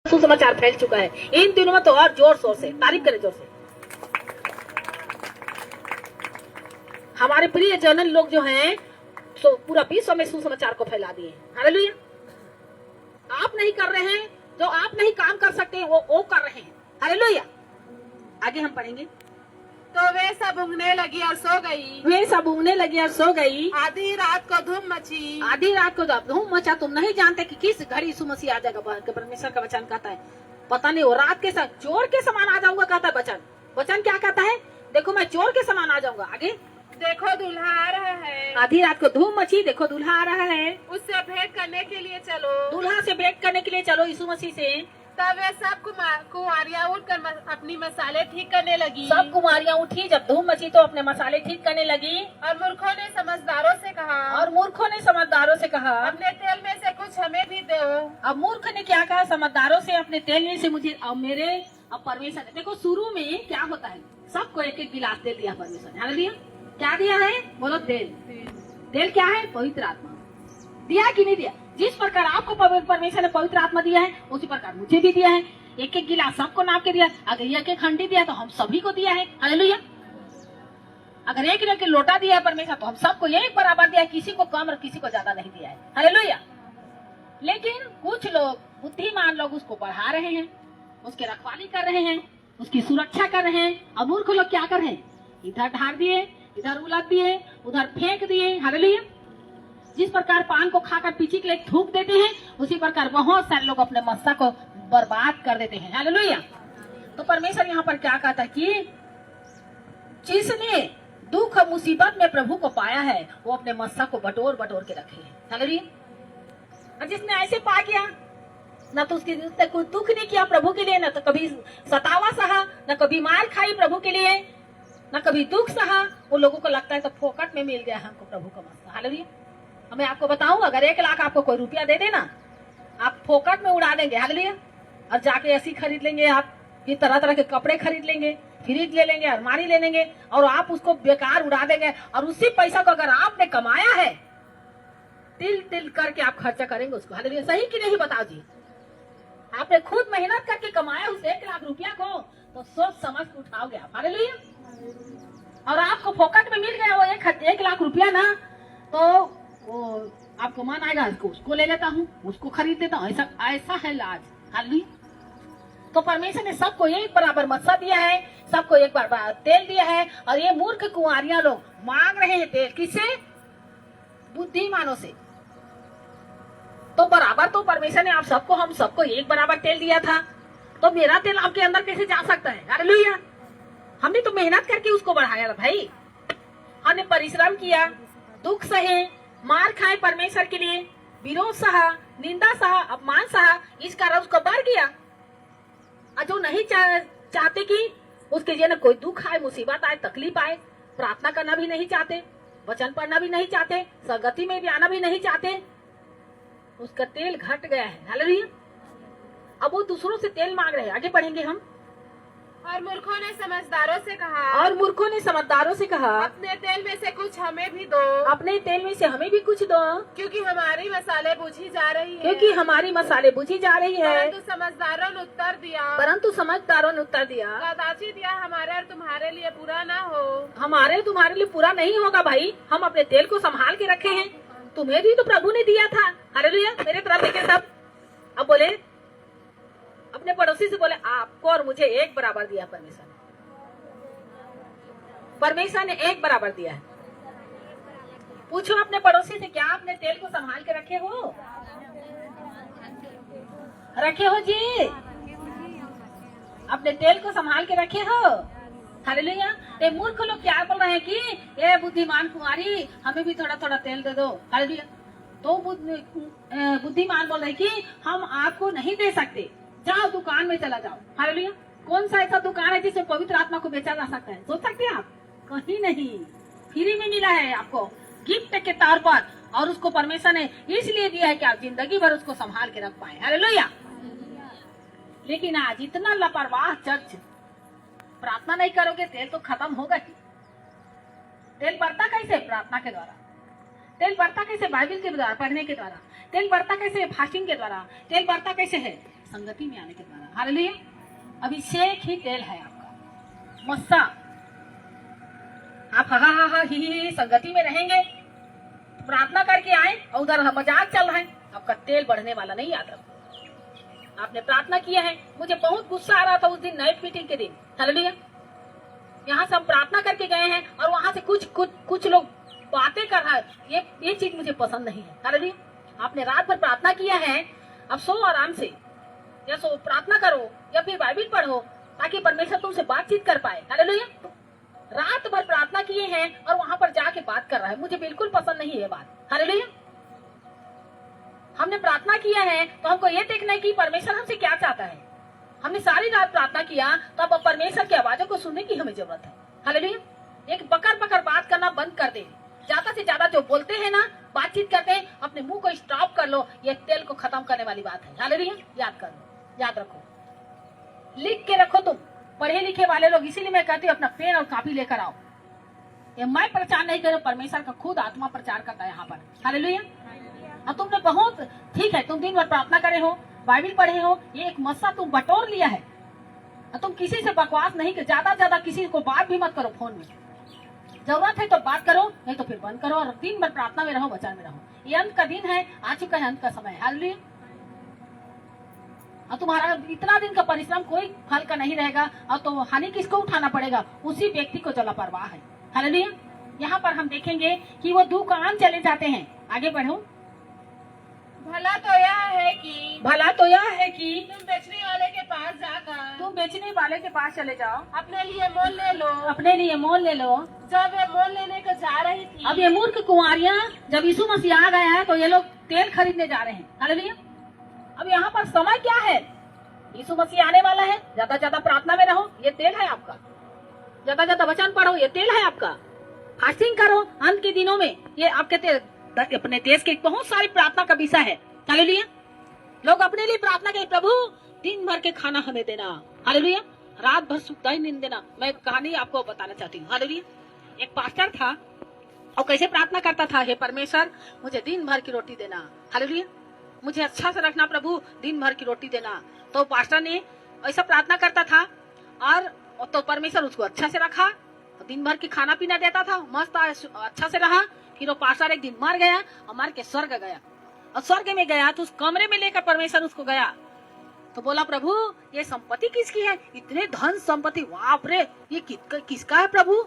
सुसमाचार फैल चुका है इन दिनों में, तो और जोर शोर से तारीफ करें, जोर से। हमारे प्रिय जनरल लोग जो हैं तो पूरा विश्व में सुसमाचार को फैला दिए। हालेलुया। आप नहीं कर रहे हैं, जो आप नहीं काम कर सकते हैं वो कर रहे हैं। हालेलुया। आगे हम पढ़ेंगे। तो वे सब ऊँघने लगी और सो गई। वे सब ऊँघने लगी और सो गई। आधी रात को धूम मची। आधी रात को जब धूम मचा, तुम नहीं जानते कि किस घड़ी यीशु मसीह आ जाएगा। परमेश्वर का वचन कहता है, पता नहीं वो रात के साथ चोर के समान आ जाऊंगा, कहता है वचन। वचन क्या कहता है? देखो मैं चोर के समान आ जाऊंगा। आगे देखो दूल्हा आ रहा है। आधी रात को धूम मची, देखो दूल्हा आ रहा है, उससे भेंट करने के लिए चलो। दूल्हा से भेंट करने के लिए चलो यीशु मसीह से। तब वे सब कुमारियाँ उठकर अपनी मसाले ठीक करने लगी। सब कुमारियाँ उठी, जब धूम मची तो अपने मसाले ठीक करने लगी। और मूर्खों ने समझदारों से कहा। और मूर्खों ने समझदारों से कहा, अपने तेल में से कुछ हमें भी दो। अब मूर्ख ने क्या कहा? समझदारों से अपने तेल में से मुझे अब मेरे अब परमेश्वर। देखो शुरू में क्या होता है, सबको एक एक गिलास तेल दिया परमेश्वर। हालेलुया। क्या दिया है? बोलो तेल। तेल क्या है? पवित्र आत्मा। दिया कि नहीं दिया? जिस प्रकार आपको परमेश्वर ने पवित्र आत्मा दिया है, उसी प्रकार मुझे भी दिया है। एक एक गिलास सबको नाप के दिया। अगर एक एक हंडी दिया तो हम सभी को दिया है। हालेलुया। अगर एक एक लोटा दिया है परमेश्वर, तो हम सबको एक बराबर दिया है, किसी को कम और किसी को ज्यादा नहीं दिया है। हालेलुया। लेकिन कुछ लोग बुद्धिमान लोग उसको बढ़ा रहे हैं, उसकी रखवाली कर रहे हैं, उसकी सुरक्षा कर रहे हैं। और मूर्ख लोग क्या कर रहे हैं? इधर ढार दिए, इधर उलट दिए, उधर फेंक दिए। हालेलुया। जिस प्रकार पान को खाकर पीछे के लिए थूक देते हैं, उसी प्रकार बहुत सारे लोग अपने मस्सा को बर्बाद कर देते हैं। हालेलुया। तो परमेश्वर यहाँ पर क्या कहता है कि जिसने दुख और मुसीबत में प्रभु को पाया है, वो अपने मस्सा को बटोर बटोर के रखे है। हालेलुया। और जिसने ऐसे पा गया, न तो उसने कोई दुख नहीं किया प्रभु के लिए, न तो कभी सतावा सहा, न कभी मार खाई प्रभु के लिए, न कभी दुख सहा, वो लोगों को लगता है तो फोकट में मिल गया हमको प्रभु का मस्सा। हालेलुया। मैं आपको बताऊं, अगर 1 लाख आपको कोई रुपया दे देना, आप फोकट में उड़ा देंगे। हालेलुया। और जाके ऐसी खरीद लेंगे, आप ये तरह तरह के कपड़े खरीद लेंगे, फ्रिज ले लेंगे, अलमारी ले लेंगे, और आप उसको बेकार उड़ा देंगे। और उसी पैसा को अगर आपने कमाया है, तिल तिल करके आप खर्चा करेंगे उसको। हालेलुया। सही कि नहीं बताओ जी? आपने खुद मेहनत करके कमाया उस 1 लाख रुपया को, तो सोच समझ के उठाओगे आप। हालेलुया। और आपको फोकट में मिल गया वो 1 लाख रुपया ना, तो वो आपको मन आएगा उसको ले लेता हूँ, उसको खरीद लेता हूँ। ऐसा है लाज। हालेलुया। तो परमेश्वर ने सबको एक बराबर मस्सा दिया है, सबको एक बार तेल दिया है। और ये मूर्ख कुंवारियां लोग मांग रहे हैं तेल, किससे? बुद्धिमानों से। तो बराबर तो परमेश्वर ने आप सबको, हम सबको एक बराबर तेल दिया था, तो मेरा तेल आपके अंदर कैसे जा सकता है? हालेलुया। हमने तो मेहनत करके उसको बढ़ाया भाई, हमने परिश्रम किया, दुख सहे, मार खाए परमेश्वर के लिए, विरोध सहा, निंदा सहा, अपमान सहा, इस कारण उसको बढ़ गया। और जो नहीं चाहते कि उसके जीवन में कोई दुख आए, मुसीबत आए, तकलीफ आए, प्रार्थना करना भी नहीं चाहते, वचन पढ़ना भी नहीं चाहते, संगति में भी आना भी नहीं चाहते, उसका तेल घट गया है। हालेलुया। अब वो दूसरों से तेल मांग रहे हैं। आगे पढ़ेंगे हम। और मूर्खों ने समझदारों से कहा। और मूर्खों ने समझदारों से कहा, अपने तेल में से कुछ हमें भी दो। अपने तेल में से हमें भी कुछ दो, क्योंकि हमारी मसाले बुझी जा रही है। क्योंकि हमारी मसाले बुझी जा रही है। परंतु समझदारों ने उत्तर दिया, कदाचित यह हमारे और तुम्हारे लिए पूरा ना हो। हमारे तुम्हारे लिए पूरा नहीं होगा भाई, हम अपने तेल को संभाल के रखे हैं, तुम्हें भी तो प्रभु ने दिया था। हालेलुया। मेरे तरफ देखे सब। अब बोले अपने पड़ोसी से, बोले आपको और मुझे एक बराबर दिया परमेश्वर ने। परमेश्वर ने एक बराबर दिया है। पूछो अपने पड़ोसी से, क्या आपने तेल को संभाल के रखे हो? रखे हो जी? अपने तेल को संभाल के रखे हो? हालेलुया। ये मूर्ख लोग क्या बोल रहे हैं कि ये बुद्धिमान कुमारी हमें भी थोड़ा थोड़ा तेल दे दो। हालेलुया। तो बुद्धिमान बोल रहे हैं कि हम आपको नहीं दे सकते, जाओ दुकान में चला जाओ। हालेलुया। कौन सा ऐसा दुकान है जिसमें पवित्र आत्मा को बेचा जा सकता है? सोच सकते हैं आप? कहीं नहीं, फ्री में मिला है आपको गिफ्ट के तौर पर। और उसको परमेश्वर ने इसलिए दिया है कि आप जिंदगी भर उसको संभाल के रख पाए। हालेलुया। लेकिन आज इतना लापरवाह चर्च, प्रार्थना नहीं करोगे तेल तो खत्म होगा ही। तेल बढ़ता कैसे? प्रार्थना के द्वारा। तेल बढ़ता कैसे? बाइबल के द्वारा, पढ़ने के द्वारा। तेल बढ़ता कैसे? फास्टिंग के द्वारा। तेल बढ़ता कैसे है? संगति में आने के द्वारा। हालेलुया। अभिषेक ही तेल है आपका। मस्सा आप हा ही संगति में रहेंगे, प्रार्थना करके आए और उधर मजाक चल रहा है, आपका तेल बढ़ने वाला नहीं। याद रखो, आपने प्रार्थना किया है। मुझे बहुत गुस्सा आ रहा था उस दिन नाइट मीटिंग के दिन। हालेलुया। यहाँ से हम प्रार्थना करके गए हैं और वहां से कुछ लोग बातें कर रहा है। ये चीज मुझे पसंद नहीं है। हालेलुया। आपने रात भर प्रार्थना किया है, अब सो आराम से, या सो प्रार्थना करो या फिर बाइबल पढ़ो ताकि परमेश्वर तुमसे बातचीत कर पाए। हालेलुया। रात भर प्रार्थना किए हैं और वहां पर जाके बात कर रहा है, मुझे बिल्कुल पसंद नहीं है बात। हालेलुया। हमने प्रार्थना किया है तो हमको ये देखना है कि परमेश्वर हमसे क्या चाहता है। हमने सारी रात प्रार्थना किया तो अब परमेश्वर की आवाजों को सुनने की हमें जरूरत है। हालेलुया। एक बकर बात करना बंद कर दे। ज्यादा से ज्यादा जो बोलते हैं ना, बातचीत करते हैं, अपने मुंह को स्टॉप कर लो। ये तेल को खत्म करने वाली बात है। हालेलुया। याद कर लो, याद रखो, लिख के रखो। तुम पढ़े लिखे वाले लोग, इसीलिए मैं कहती हूँ अपना पेन और कॉपी लेकर आओ। ये मैं प्रचार नहीं करूँ, परमेश्वर का खुद आत्मा प्रचार करता है यहाँ पर। हालेलुया। और तुमने बहुत ठीक है, तुम दिन भर प्रार्थना करे हो, बाइबल पढ़े हो, ये एक मस्सा तुम बटोर लिया है। और तुम किसी से बकवास नहीं कर, ज्यादा किसी को बात भी मत करो। फोन में जरूरत है तो बात करो, नहीं तो फिर बंद करो और दिन भर प्रार्थना में रहो, वचन में रहो। ये अंत का दिन है, आ चुका है अंत का समय। हालेलुया। और तुम्हारा इतना दिन का परिश्रम कोई फल का नहीं रहेगा, और तो हानि किसको उठाना पड़ेगा? उसी व्यक्ति को जो लापरवाह है। हालेलुया। यहाँ पर हम देखेंगे कि वो दुकान चले जाते हैं। आगे बढ़ो। भला तो यह है कि तुम बेचने वाले के पास चले जाओ, अपने लिए मोल ले लो। जब वे मोल लेने को जा रही थी, अब ये मूर्ख कुंवारियां, जब यीशु मसीह आ गया है तो ये लोग तेल खरीदने जा रहे हैं। हालेलुया। अब यहाँ पर समय क्या है? यीशु मसीह आने वाला है। ज्यादा प्रार्थना में रहो, ये तेल है आपका। ज्यादा वचन पढ़ो, ये तेल है आपका। फास्टिंग करो अंत के दिनों में, ये आपके तेल। अपने देश के बहुत सारी प्रार्थना का विषय है। हालेलुया। लोग अपने लिए प्रार्थना करें, प्रभु दिन भर के खाना हमें देना। हालेलुया। रात भर सुखदा ही नींद देना। मैं कहानी आपको बताना चाहती हूँ। हालेलुया। एक पास्टर था और कैसे प्रार्थना करता था, हे परमेश्वर मुझे दिन भर की रोटी देना। हालेलुया। मुझे अच्छा से रखना प्रभु, दिन भर की रोटी देना। तो पास्टर ने ऐसा प्रार्थना करता था और तो परमेश्वर उसको अच्छा से रखा, दिन भर की खाना पीना देता था, मस्त अच्छा से रहा। फिर वो पास्टर एक दिन मर गया और मर के स्वर्ग गया। और स्वर्ग में गया तो उस कमरे में लेकर परमेश्वर उसको गया तो बोला, प्रभु ये संपत्ति किसकी है? इतने धन संपत्ति, बाप रे, ये किसका है प्रभु?